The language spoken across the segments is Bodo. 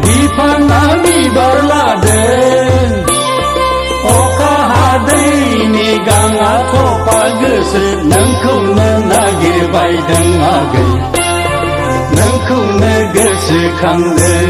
बिफाङा बिबार लादों अखा हादैनि गाङा थफा गोसो नोंखौनो नागिरबायदों आगै नोंखौनो गोसोखांदों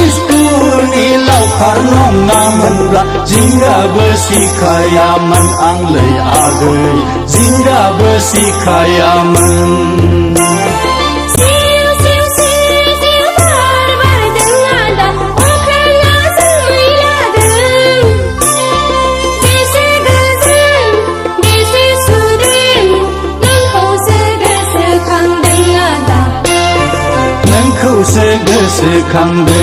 Iskuulनि लावखार नङामोनब्ला जिंगाबो सिखायामोन आंलै आगै जिंगाबो सिखायामोन नोंखौसो गोसोखांदों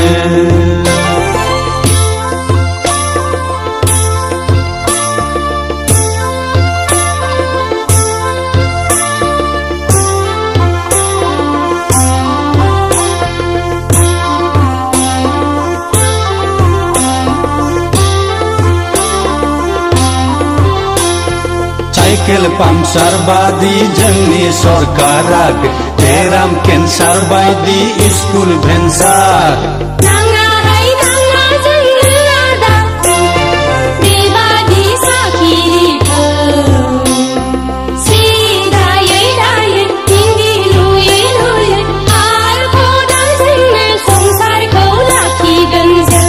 साइकेल पाम्पसार बादि जोंनि सरकारा बेराम केन्सार बायदि स्कुल भेन्सार नाङाहाय नाङा जोंनो आदा बेबादि साखिरिफोर सिदायै दायै हिन्दी लुयै लुयै आरो खदाल जोंनो संसारखौ लाखिगोन जों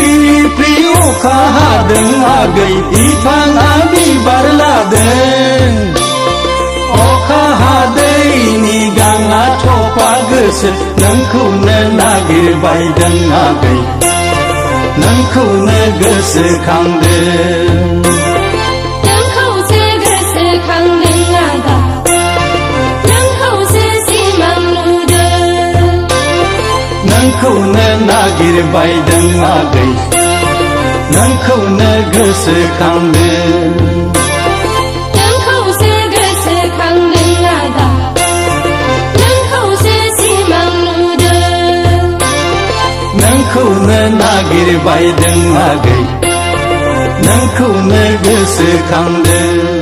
अखा हादों आगै बिफाङा बिबार लादों अखा हादैनि गाङा थफा गोसो नोंखौनो नागिरबायदों आगै नोंखौनो गोसोखांदों नोंखौसो गोसोखांदों आदा नोंखौसो सिमां नुदों नोंखौनो नागिरबायदों आगै नोंखौनो गोसोखांदों नोंखौसो गोसोखांदों आदा नोंखौसो सिमां नुदों नोंखौनो नागिरबायदों आगै नोंखौनो गोसोखांदों